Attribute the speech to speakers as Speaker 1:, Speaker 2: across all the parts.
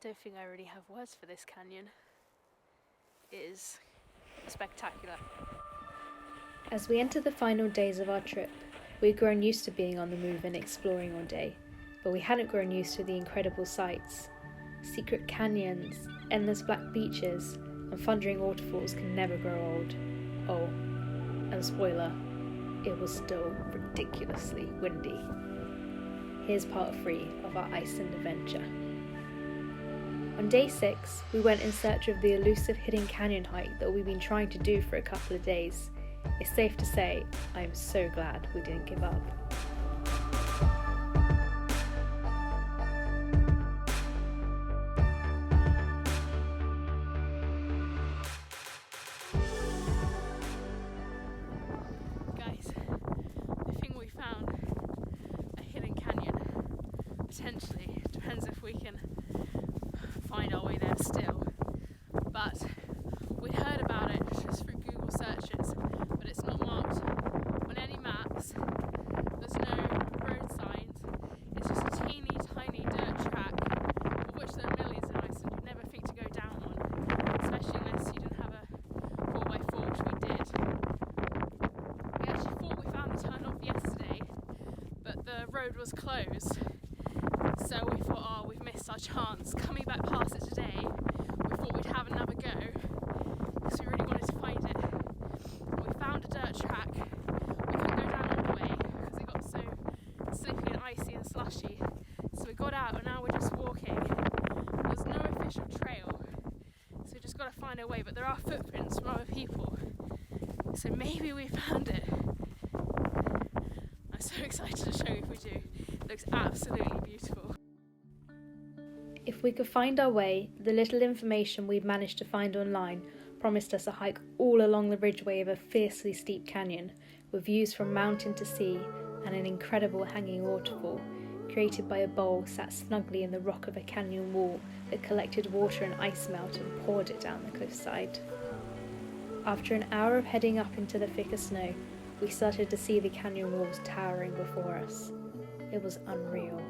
Speaker 1: don't think I really have words for this canyon. It is spectacular.
Speaker 2: As we enter the final days of our trip, we'd grown used to being on the move and exploring all day, but we hadn't grown used to the incredible sights. Secret canyons, endless black beaches, and thundering waterfalls can never grow old. Oh, and spoiler, it was still ridiculously windy. Here's part 3 of our Iceland adventure. On day 6, we went in search of the elusive hidden canyon hike that we've been trying to do for a couple of days. It's safe to say, I am so glad we didn't give up.
Speaker 1: Guys, I think we found a hidden canyon. Potentially, depends if we can find our way there still. But we heard about it just through Google searches, but it's not marked on any maps. There's no road signs. It's just a teeny tiny dirt track, of which there are millions in Iceland. You'd never think to go down one, especially unless you didn't have a 4x4, which we did. We actually thought we found the turn off yesterday, but the road was closed. So we thought, oh, we've missed our chance. Coming back past it today, we thought we'd have another go, because we really wanted to find it. We found a dirt track. We couldn't go down all the way because it got so slippy and icy and slushy. So we got out and now we're just walking. There's no official trail, so we just got to find our way. But there are footprints from other people, so maybe we found it. I'm so excited to show you if we do. It looks absolutely beautiful.
Speaker 2: If we could find our way, the little information we'd managed to find online promised us a hike all along the ridgeway of a fiercely steep canyon, with views from mountain to sea and an incredible hanging waterfall, created by a bowl sat snugly in the rock of a canyon wall that collected water and ice melt and poured it down the cliffside. After an hour of heading up into the thicker snow, we started to see the canyon walls towering before us. It was unreal.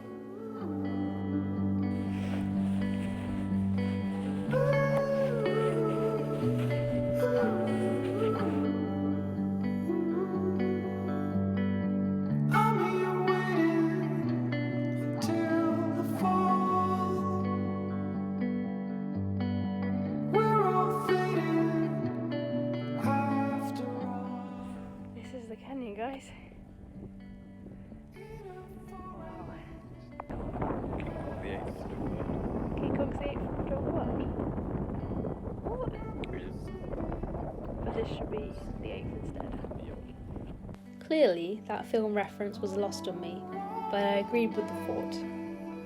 Speaker 1: This is the canyon, guys. King Kong's the 8th wonder of the world. What? But this should be the 8th instead.
Speaker 2: Clearly, that film reference was lost on me, but I agreed with the thought.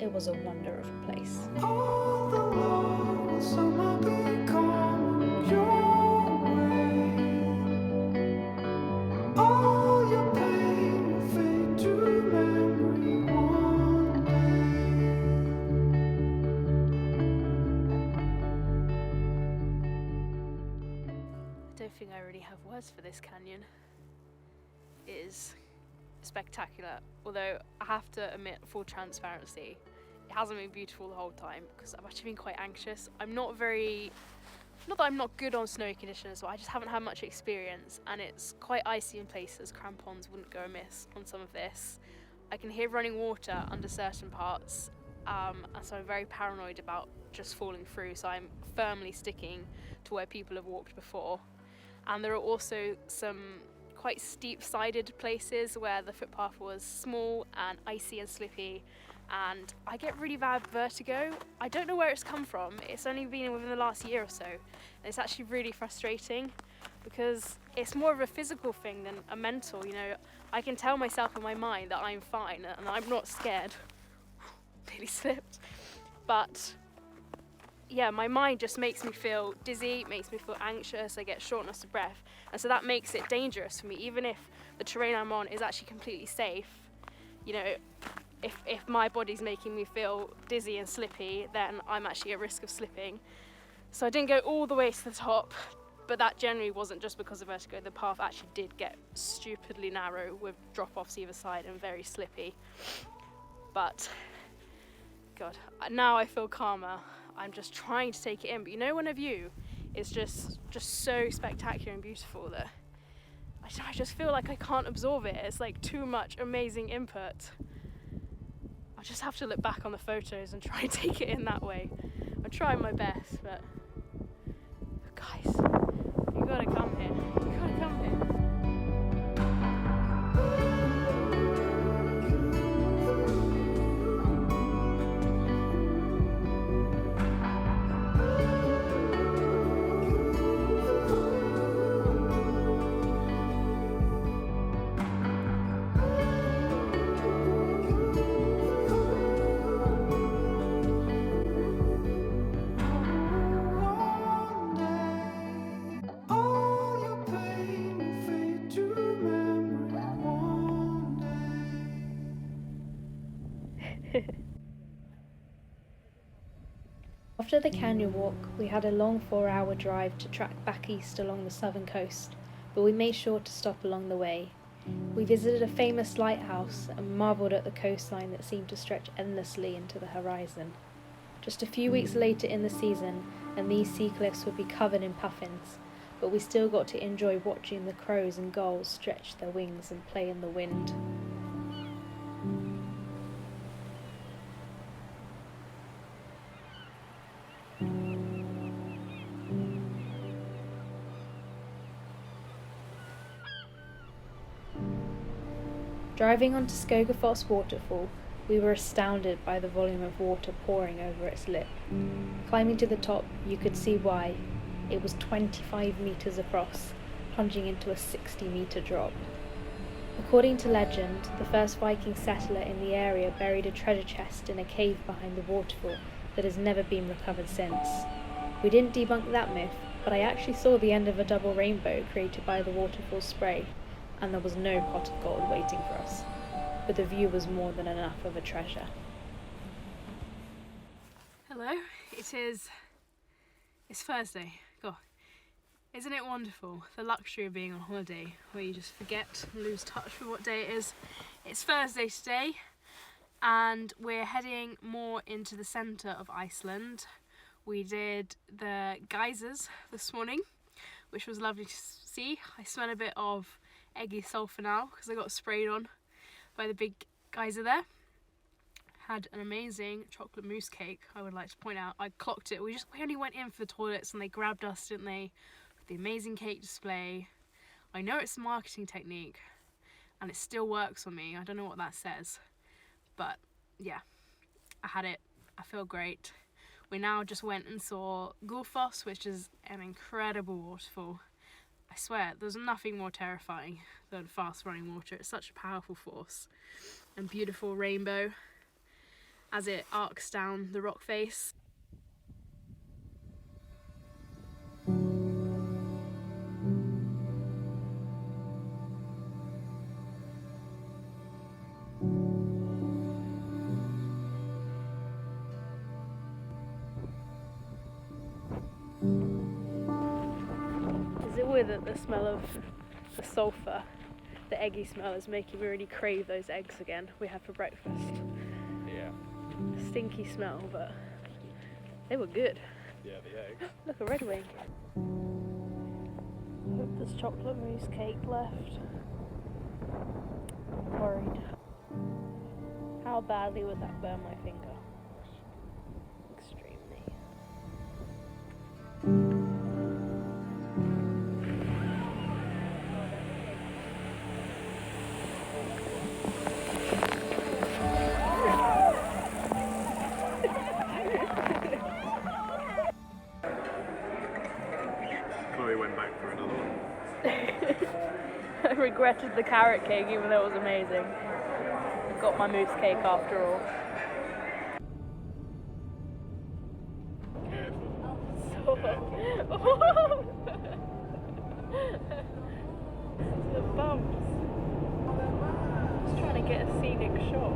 Speaker 2: It was a wonder of a place.
Speaker 3: All the world will somehow become your way. All your pain will fade to memory one
Speaker 1: I don't think I really have words for this canyon. It is spectacular, although I have to admit, full transparency, it hasn't been beautiful the whole time because I've actually been quite anxious. Not that I'm not good on snowy conditions, but I just haven't had much experience, and it's quite icy in places. Crampons wouldn't go amiss on some of this. I can hear running water under certain parts, and so I'm very paranoid about just falling through, so I'm firmly sticking to where people have walked before. And there are also some quite steep-sided places where the footpath was small and icy and slippy, and I get really bad vertigo. I don't know where it's come from. It's only been within the last year or so, and it's actually really frustrating because it's more of a physical thing than a mental. You know, I can tell myself in my mind that I'm fine and I'm not scared. Nearly slipped. But yeah, my mind just makes me feel dizzy, makes me feel anxious, I get shortness of breath, and so that makes it dangerous for me. Even if the terrain I'm on is actually completely safe, you know, if my body's making me feel dizzy and slippy, then I'm actually at risk of slipping. So I didn't go all the way to the top, but that generally wasn't just because of vertigo. The path actually did get stupidly narrow with drop-offs either side and very slippy. But God, now I feel calmer. I'm just trying to take it in. But you know when a view is just so spectacular and beautiful that I just feel like I can't absorb it. It's like too much amazing input. I just have to look back on the photos and try and take it in that way. I'm trying my best, but guys, you gotta come here. You gotta come here.
Speaker 3: One day, all your pain will fade to memory. One day.
Speaker 2: After the canyon walk, we had a long 4-hour drive to track back east along the southern coast, but we made sure to stop along the way. We visited a famous lighthouse and marvelled at the coastline that seemed to stretch endlessly into the horizon. Just a few weeks later in the season, and these sea cliffs would be covered in puffins, but we still got to enjoy watching the crows and gulls stretch their wings and play in the wind. Driving onto Skogafoss Waterfall, we were astounded by the volume of water pouring over its lip. Climbing to the top, you could see why. It was 25 metres across, plunging into a 60-metre drop. According to legend, the first Viking settler in the area buried a treasure chest in a cave behind the waterfall that has never been recovered since. We didn't debunk that myth, but I actually saw the end of a double rainbow created by the waterfall spray, and there was no pot of gold waiting for us, but the view was more than enough of a treasure.
Speaker 1: Hello, it's Thursday. God, isn't it wonderful? The luxury of being on holiday where you just forget and lose touch with what day it is. It's Thursday today and we're heading more into the centre of Iceland. We did the geysers this morning, which was lovely to see. I smell a bit of eggy sulphur now because I got sprayed on by the big geyser there. Had an amazing chocolate mousse cake, I would like to point out. I clocked it. We only went in for the toilets and they grabbed us, didn't they? With the amazing cake display. I know it's a marketing technique and it still works on me. I don't know what that says. But yeah, I had it. I feel great. We now just went and saw Skogafoss, which is an incredible waterfall. I swear, there's nothing more terrifying than fast running water. It's such a powerful force. And beautiful rainbow as it arcs down the rock face. Is it weird that the smell of the sulphur, the eggy smell, is making me really crave those eggs again we had for breakfast?
Speaker 4: Yeah.
Speaker 1: Stinky smell, but they were good.
Speaker 4: Yeah, the eggs.
Speaker 1: Look, a red wing. Hope there's chocolate mousse cake left. I'm worried. How badly would that burn my finger? Extremely.
Speaker 4: Chloe went back for another one.
Speaker 1: I regretted the carrot cake even though it was amazing. I got my mousse cake after all. The bumps. Just trying to get a scenic shot.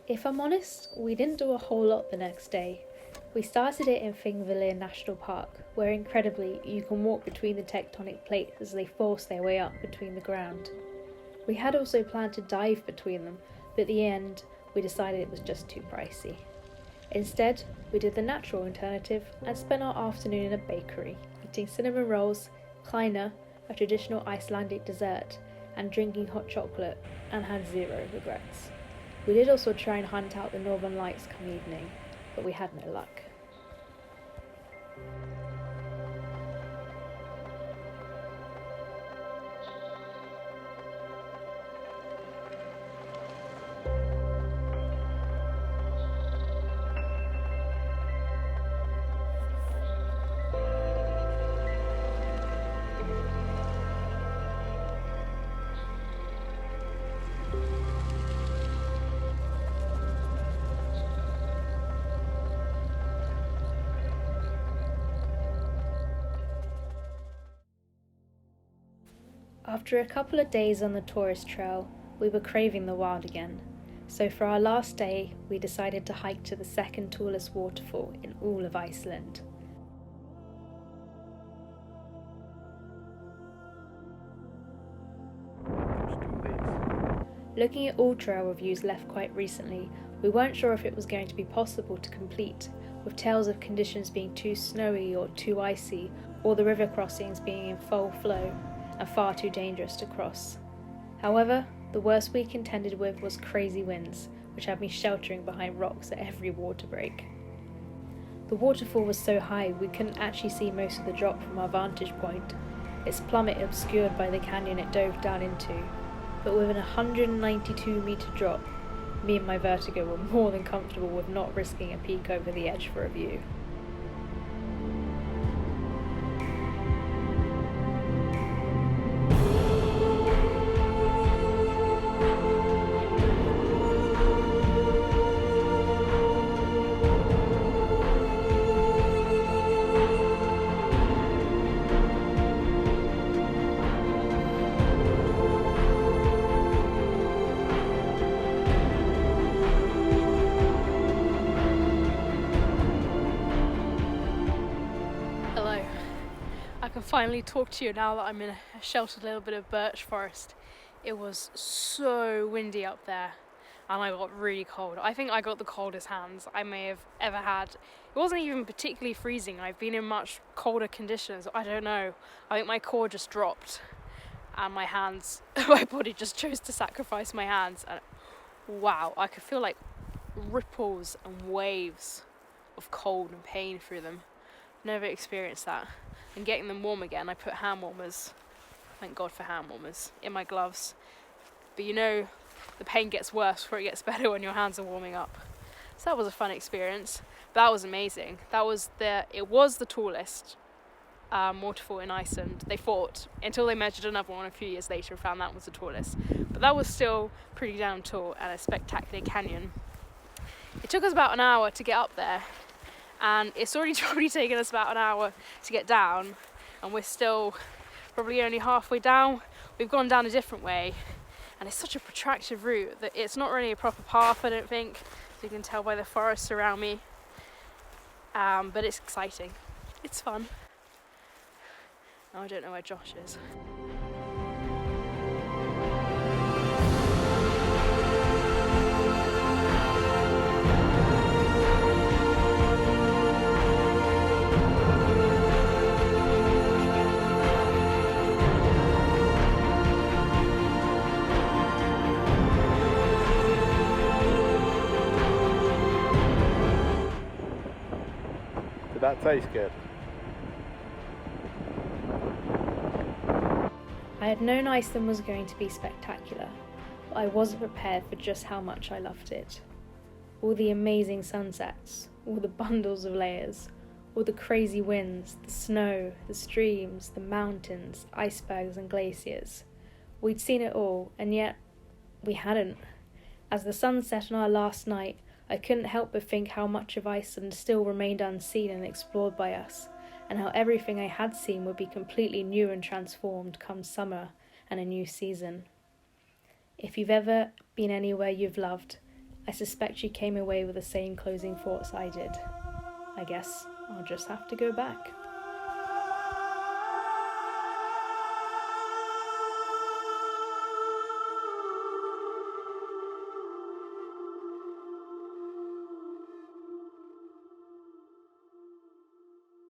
Speaker 2: If I'm honest, we didn't do a whole lot the next day. We started it in Thingvellir National Park, where incredibly you can walk between the tectonic plates as they force their way up between the ground. We had also planned to dive between them, but at the end we decided it was just too pricey. Instead, we did the natural alternative and spent our afternoon in a bakery, eating cinnamon rolls, kleiner, a traditional Icelandic dessert, and drinking hot chocolate, and had zero regrets. We did also try and hunt out the northern lights come evening, but we had no luck. After a couple of days on the tourist trail, we were craving the wild again. So for our last day, we decided to hike to the second tallest waterfall in all of Iceland. Looking at all trail reviews left quite recently, we weren't sure if it was going to be possible to complete, with tales of conditions being too snowy or too icy, or the river crossings being in full flow and far too dangerous to cross. However, the worst we contended with was crazy winds, which had me sheltering behind rocks at every water break. The waterfall was so high we couldn't actually see most of the drop from our vantage point, its plummet obscured by the canyon it dove down into, but with an 192 metre drop, me and my vertigo were more than comfortable with not risking a peek over the edge for a view.
Speaker 1: I can finally talk to you now that I'm in a sheltered little bit of birch forest. It was so windy up there and I got really cold. I think I got the coldest hands I may have ever had. It wasn't even particularly freezing. I've been in much colder conditions. I don't know. I think my core just dropped and my hands, my body just chose to sacrifice my hands. And wow, I could feel like ripples and waves of cold and pain through them. Never experienced that. And getting them warm again, I put hand warmers, thank God for hand warmers, in my gloves. But you know, the pain gets worse before it gets better when your hands are warming up. So that was a fun experience. That was amazing. It was the tallest waterfall in Iceland. They thought, until they measured another one a few years later and found that was the tallest. But that was still pretty damn tall and a spectacular canyon. It took us about an hour to get up there. And it's already probably taken us about an hour to get down, and we're still probably only halfway down. We've gone down a different way, and it's such a protracted route that it's not really a proper path, I don't think, as you can tell by the forests around me. But it's exciting. It's fun. Now I don't know where Josh is.
Speaker 4: Did that taste good?
Speaker 2: I had known Iceland was going to be spectacular, but I wasn't prepared for just how much I loved it. All the amazing sunsets, all the bundles of layers, all the crazy winds, the snow, the streams, the mountains, icebergs and glaciers. We'd seen it all, and yet we hadn't. As the sun set on our last night, I couldn't help but think how much of Iceland still remained unseen and explored by us, and how everything I had seen would be completely new and transformed come summer and a new season. If you've ever been anywhere you've loved, I suspect you came away with the same closing thoughts I did. I guess I'll just have to go back.